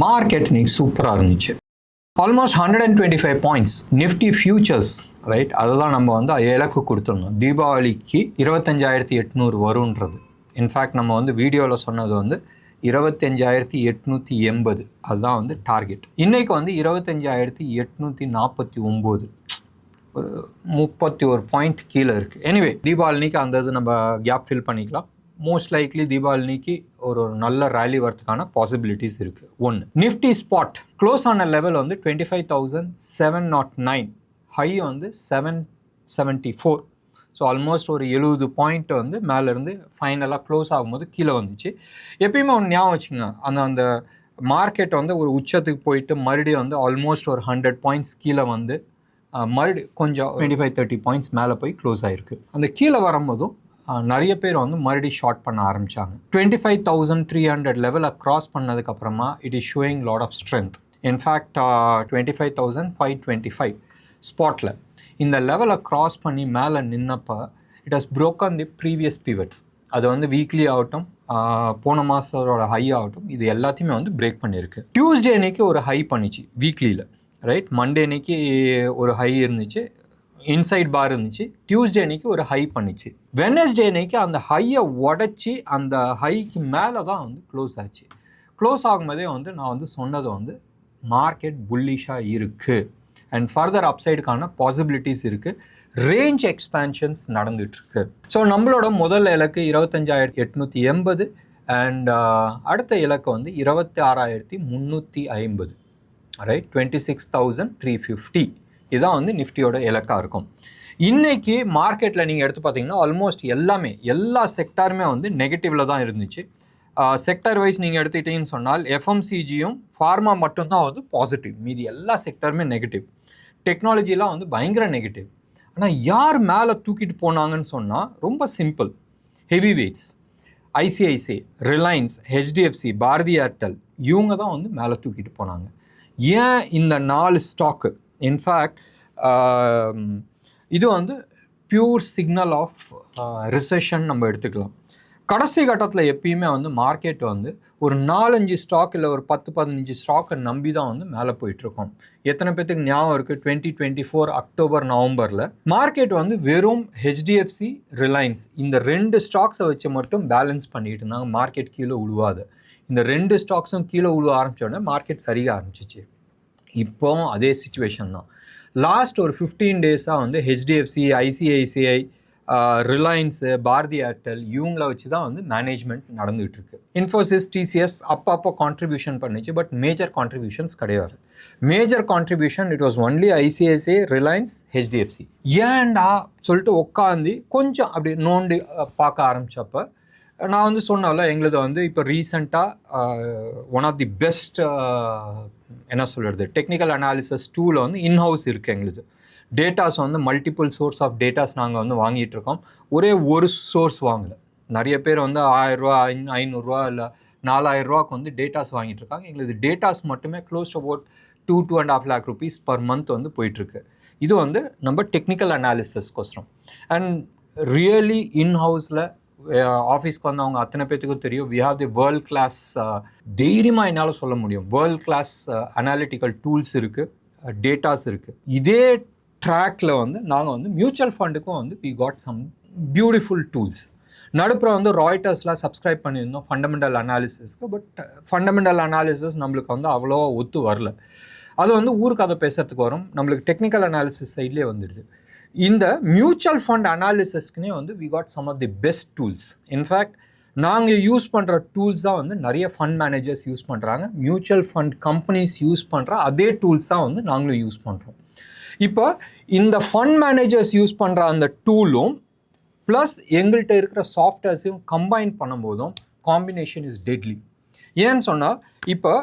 Market இன்னைக்கு சூப்பராக இருந்துச்சு. Almost 125 points Nifty features, right? அதுதான் நம்ம வந்து இலக்கு கொடுத்துருந்தோம். தீபாவளிக்கு 25,800 வருன்றது. இன்ஃபேக்ட் நம்ம வந்து வீடியோவில் சொன்னது வந்து 25,880 அதுதான் வந்து டார்கெட். இன்றைக்கு வந்து 25,849, ஒரு 31 பாயிண்ட் கீழே இருக்குது. எனிவே தீபாவளிக்கு அந்த இது நம்ம கேப் ஃபில் பண்ணிக்கலாம். மோஸ்ட் லைக்லி தீபாவளிக்கு ஒரு நல்ல ரேலி வரதுக்கான பாசிபிலிட்டிஸ் இருக்குது. ஒன்று, நிஃப்டி ஸ்பாட் க்ளோஸ் ஆன லெவல் வந்து 25,709, ஹை வந்து 774. ஸோ ஆல்மோஸ்ட் ஒரு 70 பாயிண்ட் வந்து மேலேருந்து ஃபைனலாக க்ளோஸ் ஆகும்போது கீழே வந்துச்சு. எப்பயுமே ஒன்று ஞாபகம் வச்சுங்க, அந்த மார்க்கெட் வந்து ஒரு உச்சத்துக்கு போயிட்டு மறுபடியும் வந்து ஆல்மோஸ்ட் ஒரு 100 பாயிண்ட்ஸ் கீழே வந்து மறுபடியும் கொஞ்சம் 25-30 பாயிண்ட்ஸ் மேலே போய் க்ளோஸ் ஆகிருக்கு. அந்த கீழே வரும்போதும் நிறைய பேர் வந்து மறுபடியும் ஷார்ட் பண்ண ஆரம்பித்தாங்க. 25,300 லெவலை க்ராஸ் பண்ணதுக்கப்புறமா it is showing lot of strength. In fact 25,525 ஸ்பாட்டில் இந்த லெவலை க்ராஸ் பண்ணி மேலே நின்னப்போ it has broken the previous pivots. அது வந்து வீக்லி ஆகட்டும், போன மாதத்தோட ஹை ஆகட்டும், இது எல்லாத்தையுமே வந்து பிரேக் பண்ணியிருக்கு. டியூஸ்டே அன்னைக்கு ஒரு ஹை பண்ணிச்சு வீக்லியில், ரைட்? மண்டே அன்னைக்கு ஒரு ஹை இருந்துச்சு, இன்சைட் பார் இருந்துச்சு. டியூஸ்டே அன்னைக்கு ஒரு ஹை பண்ணிச்சு. வெனஸ்டே அன்னைக்கு அந்த ஹையை உடச்சி அந்த ஹைக்கு மேலே தான் வந்து க்ளோஸ் ஆச்சு. க்ளோஸ் ஆகும்போதே வந்து நான் வந்து சொன்னது வந்து மார்க்கெட் புல்லிஷாக இருக்குது அண்ட் ஃபர்தர் அப்சைடுக்கான பாசிபிலிட்டிஸ் இருக்குது. ரேஞ்ச் எக்ஸ்பேன்ஷன்ஸ் நடந்துகிட்ருக்கு. ஸோ நம்மளோட முதல் இலக்கு 25,880 அண்ட் அடுத்த இலக்கு வந்து 26,350, ரைட்? 26,350 இதான் வந்து நிஃப்டியோட இலக்காக இருக்கும். இன்றைக்கி மார்க்கெட்டில் நீங்கள் எடுத்து பார்த்தீங்கன்னா ஆல்மோஸ்ட் எல்லா செக்டாருமே வந்து நெகட்டிவில் தான் இருந்துச்சு. செக்டர் வைஸ் நீங்கள் எடுத்துக்கிட்டீங்கன்னு சொன்னால் எஃப்எம்சிஜியும் ஃபார்மா மட்டும்தான் வந்து பாசிட்டிவ், மீதி எல்லா செக்டருமே நெகட்டிவ். டெக்னாலஜிலாம் வந்து பயங்கர நெகட்டிவ். ஆனால் யார் மேலே தூக்கிட்டு போனாங்கன்னு சொன்னால் ரொம்ப simple, heavy weights, ICICI, Reliance, HDFC, Bharti Airtel, இவங்க தான் வந்து மேலே தூக்கிட்டு போனாங்க. ஏன் இந்த 4 ஸ்டாக்கு? இன்ஃபேக்ட் இது வந்து பியூர் சிக்னல் ஆஃப் ரிசெஷன் நம்ம எடுத்துக்கலாம். கடைசி கட்டத்தில் எப்பயுமே வந்து மார்க்கெட் வந்து ஒரு 4-5 ஸ்டாக் இல்லை ஒரு 10-15 ஸ்டாக்கை நம்பி தான் வந்து மேலே போயிட்டுருக்கோம். எத்தனை பேர்த்துக்கு ஞாபகம் இருக்குது? 2024 அக்டோபர் நவம்பரில் மார்க்கெட் வந்து வெறும் ஹெச்டிஎஃப்சி, ரிலையன்ஸ் இந்த 2 ஸ்டாக்ஸை வச்சு மட்டும் பேலன்ஸ் பண்ணிட்டு இருந்தாங்க. மார்க்கெட் கீழே உழுவாது. இந்த 2 ஸ்டாக்ஸும் கீழே உழுவ ஆரம்பித்தோடனே மார்க்கெட் சரியாக ஆரம்பிச்சிச்சு. இப்போவும் அதே சுச்சுவேஷன் தான். லாஸ்ட் ஒரு 15 டேஸாக வந்து HDFC, ICICI, Reliance, Bharti Airtel இவங்கள வச்சு தான் வந்து மேனேஜ்மெண்ட் நடந்துகிட்டு இருக்கு. இன்ஃபோசிஸ், டிசிஎஸ் அப்பப்போ கான்ட்ரிபியூஷன் பண்ணிச்சு, பட் மேஜர் கான்ட்ரிபியூஷன்ஸ் கிடையாது. Major contribution it was only ICICI, Reliance, HDFC. ஏன்டா சொல்லிட்டு உட்காந்து கொஞ்சம் அப்படி நோண்டி பார்க்க ஆரம்பித்தப்போ நான் வந்து சொன்னால எங்களுது வந்து இப்போ ரீசெண்டாக ஒன் ஆஃப் தி பெஸ்ட் என்ன சொல்கிறது டெக்னிக்கல் அனாலிசிஸ் டூல் வந்து இன்ஹவுஸ் இருக்குது எங்களுது. டேட்டாஸ் வந்து மல்டிபிள் சோர்ஸ் ஆஃப் டேட்டாஸ் நாங்கள் வந்து வாங்கிட்டுருக்கோம். ஒரே ஒரு சோர்ஸ் வாங்கலை. நிறைய பேர் வந்து 1000 ரூபா, 500 இல்லை 4000 ரூபாய்க்கு வந்து டேட்டாஸ் வாங்கிட்டு இருக்காங்க. எங்களுக்கு டேட்டாஸ் மட்டுமே close to about 2-2.5 lakh rupees per month வந்து போயிட்டுருக்கு. இது வந்து நம்ம டெக்னிக்கல் அனாலிசிஸ்க்கோசரம். அண்ட் ரியலி இன்ஹவுஸில் ஆஃபீஸ்க்கு வந்தவங்க அத்தனை பேர்த்துக்கும் தெரியும், we have the world class, தைரியமாக என்னால் சொல்ல முடியும், வேர்ல்ட் கிளாஸ் அனாலிட்டிக்கல் டூல்ஸ் இருக்குது, டேட்டாஸ் இருக்குது. இதே ட்ராக்கில் வந்து நாங்கள் வந்து மியூச்சுவல் ஃபண்டுக்கும் வந்து we got some beautiful tools. நடுப்புறம் வந்து ராய்டர்ஸ்லாம் சப்ஸ்கிரைப் பண்ணியிருந்தோம் ஃபண்டமெண்டல் அனாலிசிஸ்க்கு. பட் ஃபண்டமெண்டல் அனாலிசிஸ் நம்மளுக்கு வந்து அவ்வளோவா ஒத்து வரல. அது வந்து ஊருக்கு அதை பேசுகிறதுக்கு வரும், நம்மளுக்கு டெக்னிக்கல் அனாலிசிஸ் சைட்லேயே வந்துடுது. இந்த மியூச்சுவல் ஃபண்ட் அனாலிசிஸ்க்குனே வந்து we got some of the best tools. In fact நாங்கள் யூஸ் பண்ணுற டூல்ஸ் தான் வந்து நிறைய ஃபண்ட் மேனேஜர்ஸ் யூஸ் பண்ணுறாங்க. மியூச்சுவல் ஃபண்ட் கம்பெனிஸ் யூஸ் பண்ணுற அதே டூல்ஸ் தான் வந்து நாங்களும் யூஸ் பண்ணுறோம். இப்போ இந்த ஃபண்ட் மேனேஜர்ஸ் யூஸ் பண்ணுற அந்த டூலும் ப்ளஸ் எங்கள்கிட்ட இருக்கிற சாஃப்ட்வேர்ஸையும் கம்பைன் பண்ணும்போதும் காம்பினேஷன் இஸ் டெட்லி. ஏன்னு சொன்னால் இப்போ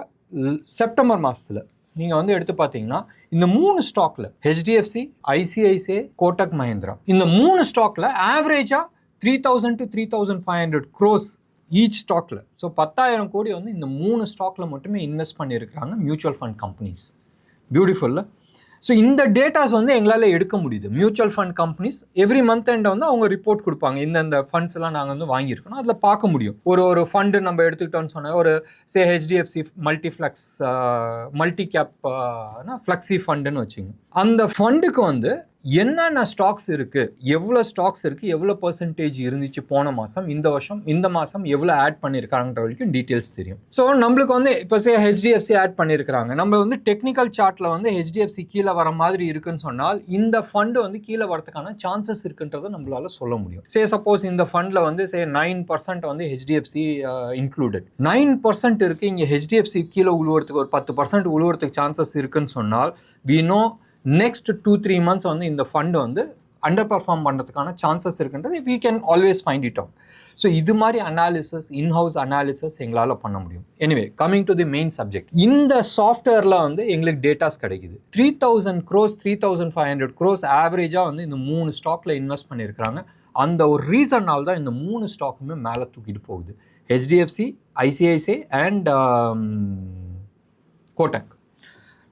செப்டம்பர் மாதத்தில் நீங்கள் வந்து எடுத்து பார்த்தீங்கன்னா இந்த 3 ஸ்டாக்கில் ஹெச்டிஎஃப்சி, ஐசிஐசிஐ, கோட்டக் மஹிந்திரா, இந்த 3 ஸ்டாக்கில் ஆவரேஜாக 3,000 to 3,500 crores ஈச் ஸ்டாக்கில். ஸோ 10,000 கோடி வந்து இந்த 3 ஸ்டாக்கில் மட்டுமே இன்வெஸ்ட் பண்ணியிருக்கிறாங்க மியூச்சுவல் ஃபண்ட் கம்பெனிஸ். பியூட்டிஃபுல்ல. ஸோ இந்த டேட்டாஸ் வந்து எங்களால் எடுக்க முடியுது. Mutual fund companies every month end வந்து அவங்க ரிப்போர்ட் கொடுப்பாங்க, இந்தந்த ஃபண்ட்ஸ் எல்லாம் நாங்கள் வந்து வாங்கியிருக்கோம், அதில் பார்க்க முடியும். ஒரு ஃபண்டு நம்ம எடுத்துக்கிட்டோம்னு சொன்னால், ஒரு ஹெச்டிஎஃப்சி மல்டிஃப்ளெக்ஸ் மல்டி கேப் ஃப்ளெக்ஸி ஃபண்டுன்னு வச்சுங்க. அந்த ஃபண்டுக்கு வந்து என்னென்ன ஸ்டாக்ஸ் இருக்குது, எவ்வளோ ஸ்டாக்ஸ் இருக்குது, எவ்வளோ பர்சன்டேஜ் இருந்துச்சு போன மாதம், இந்த மாதம் எவ்வளோ ஆட் பண்ணியிருக்காங்கன்ற வரைக்கும் டீட்டெயில்ஸ் தெரியும். ஸோ நம்மளுக்கு வந்து இப்போ ஹெச்டிஎஃப்சி ஆட் பண்ணியிருக்கிறாங்க, நம்ம வந்து டெக்னிக்கல் சார்ட்டில் வந்து ஹெச்டிஎஃப்சி கீழே வர மாதிரி இருக்குன்னு சொன்னால் இந்த ஃபண்டு வந்து கீழே வரதுக்கான சான்சஸ் இருக்குன்றதை நம்மளால சொல்ல முடியும். சப்போஸ் இந்த ஃபண்டில் வந்து 9% வந்து ஹெச்டிஎஃப்சி இன்க்ளூடட், 9% இருக்குது, இங்கே ஹெச்டிஎஃப்சி கீழே உழுவுறதுக்கு ஒரு 10% உழுவுறதுக்கு சான்சஸ் இருக்குன்னு சொன்னால் we know நெக்ஸ்ட் 2-3 months வந்து இந்த ஃபண்டு வந்து அண்டர் பர்ஃபார்ம் பண்ணுறதுக்கான சான்சஸ் இருக்குன்றது we can always find it out. So இது மாதிரி அனாலிசிஸ், இன்ஹவுஸ் அனாலிசிஸ் எங்களால் பண்ண முடியும். Anyway, coming to the main subject, இந்த சாஃப்ட்வேரில் வந்து எங்களுக்கு டேட்டாஸ் கிடைக்குது. 3000 crores 3500 crores ஆவரேஜாக வந்து இந்த 3 ஸ்டாக்ல இன்வெஸ்ட் பண்ணியிருக்கிறாங்க. அந்த ஒரு ரீசன்னால் தான் இந்த 3 ஸ்டாக்குமே மேலே தூக்கிட்டு போகுது. HDFC, ICICI and Kotak.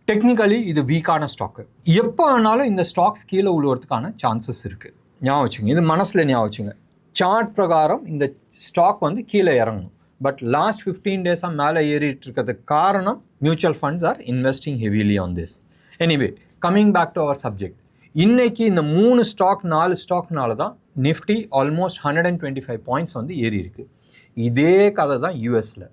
Technically இது வீக்கான ஸ்டாக்கு. எப்போ வேணாலும் இந்த ஸ்டாக்ஸ் கீழே உழுவுறதுக்கான சான்சஸ் இருக்குது. ஞாபகம் வச்சுங்க, இது மனசில் ஞாபகம் வச்சுங்க. சார்ட் பிரகாரம் இந்த ஸ்டாக் வந்து கீழே இறங்கணும். பட் லாஸ்ட் 15 days மேலே ஏறிட்டு இருக்கிறதுக்கு காரணம் mutual funds are investing heavily on this. Anyway, coming back to our subject, இன்னைக்கு இந்த 3 ஸ்டாக் 4 ஸ்டாக்னால தான் நிஃப்டி ஆல்மோஸ்ட் 125 பாயிண்ட்ஸ் வந்து ஏறி இருக்குது. இதே கதை தான் யூஎஸில்.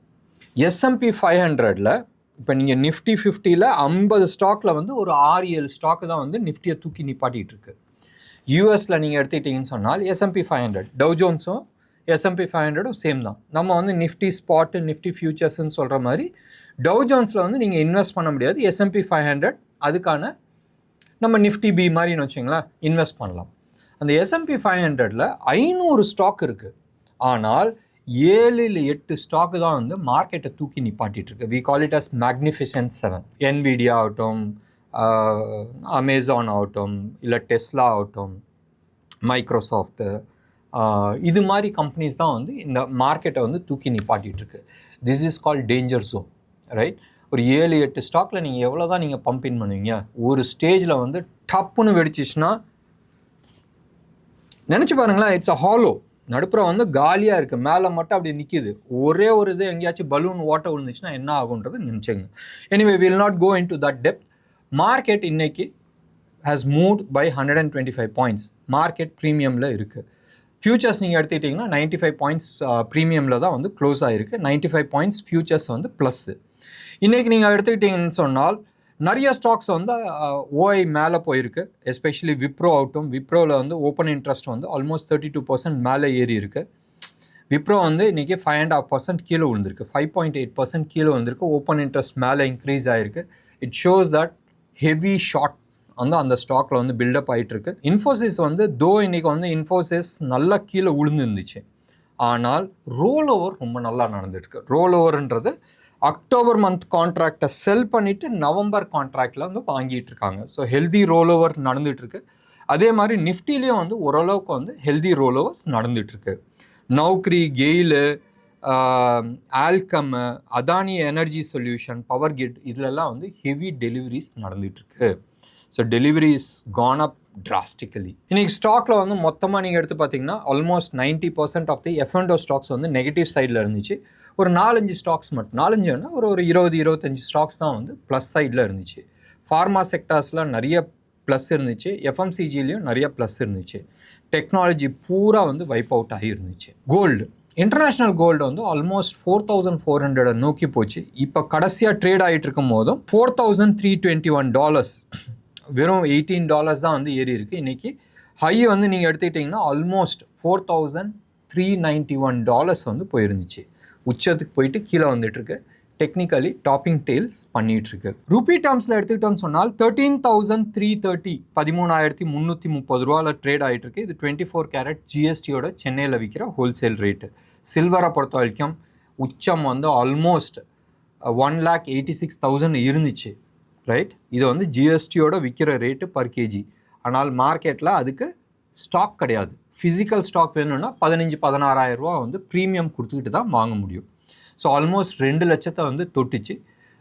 S&P 500ல் இப்போ நீங்கள் நிஃப்டி 50ல் 50 ஸ்டாக்கில் வந்து ஒரு 6-7 ஸ்டாக்கு தான் வந்து நிஃப்டியை தூக்கி நிப்பாட்டிகிட்டு இருக்கு. யூஎஸில் நீங்கள் எடுத்துக்கிட்டிங்கன்னு சொன்னால் S&P 500, டவ் ஜோன்ஸும் S&P 500ம் சேம் தான். நம்ம வந்து நிஃப்டி ஸ்பாட்டு, நிஃப்டி ஃபியூச்சர்ஸ்ன்னு சொல்கிற மாதிரி டவ் ஜோன்ஸில் வந்து நீங்கள் இன்வெஸ்ட் பண்ண முடியாது. S&P 500 அதுக்கான நம்ம நிஃப்டி பி மாதிரின்னு வச்சிங்களேன் இன்வெஸ்ட் பண்ணலாம். அந்த S&P 500ல் 500 ஸ்டாக் இருக்குது. ஆனால் 7-8 ஸ்டாக்கு தான் வந்து மார்க்கெட்டை தூக்கி நிப்பாட்டிட்டு இருக்கு. We call it as magnificent 7. Nvidia ஆகட்டும், அமேசான் ஆகட்டும், இல்லை டெஸ்லா ஆகட்டும், மைக்ரோசாஃப்ட்டு, இது மாதிரி கம்பெனிஸ் தான் வந்து இந்த மார்க்கெட்டை வந்து தூக்கி நிப்பாட்டிட்டு இருக்கு. This is call danger zone, right? ஒரு 7-8 ஸ்டாக்கில் நீங்கள் எவ்வளோ தான் நீங்கள் பம்ப் இன் பண்ணுவீங்க? ஒரு ஸ்டேஜில் வந்து டப்புன்னு வெடிச்சிச்சுன்னா நினச்சி பாருங்களேன், இட்ஸ் அ ஹாலோ. நடுப்புற வந்து காலியாக இருக்குது, மேலே மட்டும் அப்படி நிற்கிது. ஒரே ஒரு இது எங்கேயாச்சும் பலூன் ஓட்ட விழுந்துச்சுன்னா என்ன ஆகுன்றது நினச்சிங்க. Anyway, will not go into that depth. Market இன்னைக்கு has moved by 125 points. Market ப்ரீமியமில் இருக்குது. ஃபியூச்சர்ஸ் நீங்கள் எடுத்துக்கிட்டிங்கன்னா 95 பாயிண்ட்ஸ் ப்ரீமியமில் தான் வந்து க்ளோஸ் ஆகிருக்கு. 95 பாயிண்ட்ஸ் ஃபியூச்சர்ஸ் வந்து ப்ளஸ்ஸு. இன்றைக்கி நீங்கள் எடுத்துக்கிட்டிங்கன்னு சொன்னால் நிறைய ஸ்டாக்ஸ் வந்து ஓஐ மேலே போயிருக்கு. எஸ்பெஷலி விப்ரோ ஆகட்டும். விப்ரோவில் வந்து ஓப்பன் இன்ட்ரெஸ்ட் வந்து ஆல்மோஸ்ட் 32% மேலே ஏறி இருக்குது. விப்ரோ வந்து இன்றைக்கி 5.5% கீழே விழுந்திருக்கு. 5.8% கீழே வந்திருக்கு. ஓப்பன் இன்ட்ரெஸ்ட் மேலே இன்க்ரீஸ் ஆகிருக்கு. It shows that heavy short வந்து அந்த ஸ்டாக்கில் வந்து பில்டப் ஆகிட்டுருக்கு. இன்ஃபோசிஸ் வந்து இன்றைக்கி வந்து இன்ஃபோசிஸ் நல்லா கீழே விழுந்துருந்துச்சு. ஆனால் ரோல் ஓவர் ரொம்ப நல்லா நடந்துருக்கு. ரோல் ஓவர்ன்றது அக்டோபர் மந்த் கான்ட்ராக்டை செல் பண்ணிவிட்டு நவம்பர் கான்ட்ராக்டில் வந்து வாங்கிட்டு இருக்காங்க. ஸோ ஹெல்தி ரோல் ஓவர் நடந்துகிட்ருக்கு. அதே மாதிரி நிஃப்டிலையும் வந்து ஓரளவுக்கு வந்து ஹெல்தி ரோல் ஓவர்ஸ் நடந்துகிட்ருக்கு. Naukri, GAIL, Alkem, Adani energy solution, power grid, இதிலெல்லாம் வந்து ஹெவி டெலிவரிஸ் நடந்துகிட்ருக்கு. So deliveries gone up drastically. இன்றைக்கி ஸ்டாக்கில் வந்து மொத்தமாக நீங்கள் எடுத்து பார்த்தீங்கன்னா almost 90% of the F&O stocks வந்து நெகட்டிவ் சைடில் இருந்துச்சு. ஒரு 4-5 ஸ்டாக்ஸ் மட்டும், 4-5னா ஒரு 20-25 ஸ்டாக்ஸ் தான் வந்து ப்ளஸ் சைடில் இருந்துச்சு. ஃபார்மா செக்டார்ஸில் நிறைய ப்ளஸ் இருந்துச்சு. FMCGலையும் நிறைய ப்ளஸ் இருந்துச்சு. டெக்னாலஜி பூரா வந்து வைப் அவுட் ஆகியிருந்துச்சு. கோல்டு, இன்டர்நேஷ்னல் கோல்டு வந்து ஆல்மோஸ்ட் 4400 நோக்கி போச்சு. இப்போ கடைசியாக ட்ரேட் ஆகிட்டு இருக்கும் போதும் $4,321, வெறும் $18 தான் வந்து ஏறி இருக்குது. இன்றைக்கி ஹை வந்து நீங்கள் எடுத்துக்கிட்டிங்கன்னா ஆல்மோஸ்ட் $4,391 வந்து போயிருந்துச்சு. உச்சத்துக்கு போயிட்டு கீழே வந்துட்டுருக்கு. டெக்னிக்கலி டாப்பிங் டெயில்ஸ் பண்ணிகிட்ருக்கு. ரூபி டேர்ம்ஸில் எடுத்துக்கிட்டோன்னு சொன்னால் 13,330, 13,330 ட்ரேட் ஆகிட்டுருக்கு. இது 24 கேரட் ஜிஎஸ்டியோட சென்னையில் விற்கிற ஹோல்சேல் ரேட்டு. சில்வரை பொறுத்த வரைக்கும் உச்சம் வந்து ஆல்மோஸ்ட் 1,86,000 இருந்துச்சு, ரைட்? இது வந்து ஜிஎஸ்டியோட விற்கிற ரேட்டு பர் கேஜி. ஆனால் மார்க்கெட்டில் அதுக்கு ஸ்டாக் கிடையாது. ஃபிசிக்கல் ஸ்டாக் வேணும்னா 15,000-16,000 ரூபா வந்து ப்ரீமியம் கொடுத்துக்கிட்டு தான் வாங்க முடியும். ஸோ ஆல்மோஸ்ட் 2 லட்சத்தை வந்து தொட்டுச்சு.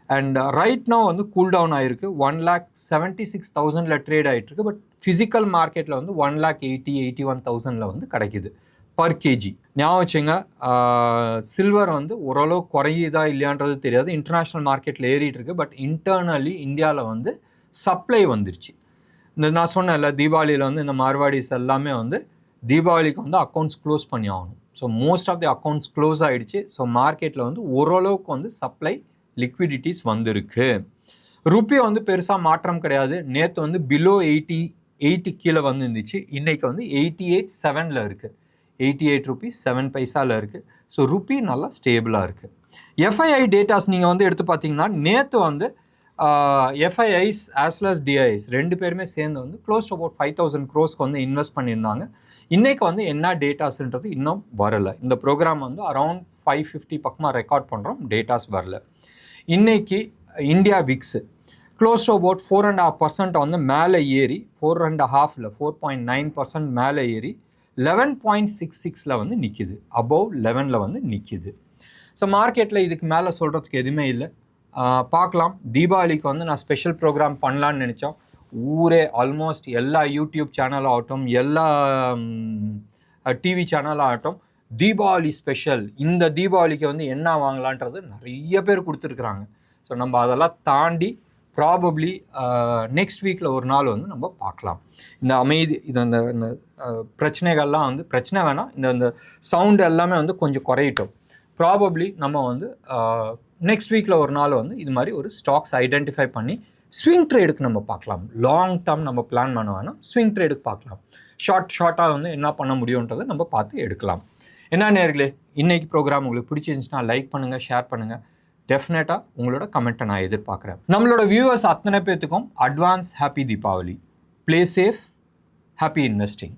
அண்ட் ரைட் நோ வந்து கூல் டவுன் ஆகிருக்கு. 1,76,000 ட்ரேட் ஆகிட்டுருக்கு. பட் ஃபிசிக்கல் மார்க்கெட்டில் வந்து 1,80,81,000 வந்து கிடைக்குது பர் கேஜி. ஞாபகம் வச்சுங்க, சில்வர் வந்து ஓரளவு குறையுதா இல்லையான்றது தெரியாது. இன்டர்நேஷ்னல் மார்க்கெட்டில் ஏறிட்டு இருக்கு. பட் இன்டர்னலி இந்தியாவில் வந்து சப்ளை வந்துருச்சு. இந்த நான் சொன்னேன்ல, தீபாவளியில் வந்து இந்த மார்வாடிஸ் எல்லாமே வந்து தீபாவளிக்கு வந்து அக்கௌண்ட்ஸ் க்ளோஸ் பண்ணி ஆகணும். So most of the accounts close ஆகிடுச்சு. ஸோ மார்க்கெட்டில் வந்து ஓரளவுக்கு வந்து சப்ளை லிக்விடிட்டிஸ் வந்திருக்கு. ருப்பி வந்து பெருசாக மாற்றம் கிடையாது. நேற்று வந்து பிலோ 80 கீழே வந்து இருந்துச்சு. இன்றைக்கி வந்து 88.7 இருக்குது. 88 rupees 7 பைசாவில் இருக்குது. ஸோ ருப்பி நல்லா ஸ்டேபிளாக இருக்குது. எஃப்ஐஐ டேட்டாஸ் நீங்கள் வந்து எடுத்து பார்த்தீங்கன்னா, நேற்று வந்து FIIs as well as DIIs ரெண்டு பேருமே சேர்ந்து வந்து க்ளோஸ் டு அபவுட் 5,000 crores வந்து இன்வெஸ்ட் பண்ணியிருந்தாங்க. இன்றைக்கி வந்து என்ன டேட்டாஸ்ன்றது இன்னும் வரலை. இந்த ப்ரோக்ராம் வந்து அரௌண்ட் 550 பக்கமாக ரெக்கார்ட் பண்ணுறோம், டேட்டாஸ் வரல. இன்றைக்கி India VIX close to about 4.5% வந்து மேலே ஏறி 4.9% மேலே ஏறி 11.66 வந்து நிற்கிது. அபவ் 11 வந்து நிற்கிது. ஸோ மார்க்கெட்டில் இதுக்கு மேலே சொல்கிறதுக்கு எதுவுமே இல்லை. பார்க்கலாம். தீபாவளிக்கு வந்து நான் ஸ்பெஷல் ப்ரோக்ராம் பண்ணலான்னு நினச்சோம். ஊரே ஆல்மோஸ்ட் எல்லா யூடியூப் சேனல் ஆகட்டும், எல்லா டிவி சேனல் ஆகட்டும், தீபாவளி ஸ்பெஷல், இந்த தீபாவளிக்கு வந்து என்ன வாங்கலான்றது நிறைய பேர் கொடுத்துருக்குறாங்க. ஸோ நம்ம அதெல்லாம் தாண்டி ப்ராபப்ளி நெக்ஸ்ட் வீக்கில் ஒரு நாள் வந்து நம்ம பார்க்கலாம். இந்த அமைதி, இந்த பிரச்சனைகள்லாம் வந்து பிரச்சனை வேணாம், இந்த சவுண்டு எல்லாமே வந்து கொஞ்சம் குறையிட்டோம். ப்ராபப்ளி நம்ம வந்து நெக்ஸ்ட் வீக்கில் ஒரு நாள் வந்து இது மாதிரி ஒரு ஸ்டாக்ஸ் ஐடென்டிஃபை பண்ணி ஸ்விங் ட்ரேடுக்கு நம்ம பார்க்கலாம். லாங் டேர்ம் நம்ம பிளான் பண்ண வேணாம், ஸ்விங் ட்ரேடுக்கு பார்க்கலாம். ஷார்ட்டாக வந்து என்ன பண்ண முடியுன்றதை நம்ம பார்த்து எடுக்கலாம். என்ன நேயர்களே, இன்றைக்கி ப்ரோக்ராம் உங்களுக்கு பிடிச்சிருந்துச்சுன்னா லைக் பண்ணுங்கள், ஷேர் பண்ணுங்கள். டெஃபினட்டாக உங்களோட கமெண்ட்டை நான் எதிர்பார்க்குறேன். நம்மளோட வியூவர்ஸ் அத்தனை பேர்த்துக்கும் advance happy Deepavali. Play safe, happy investing.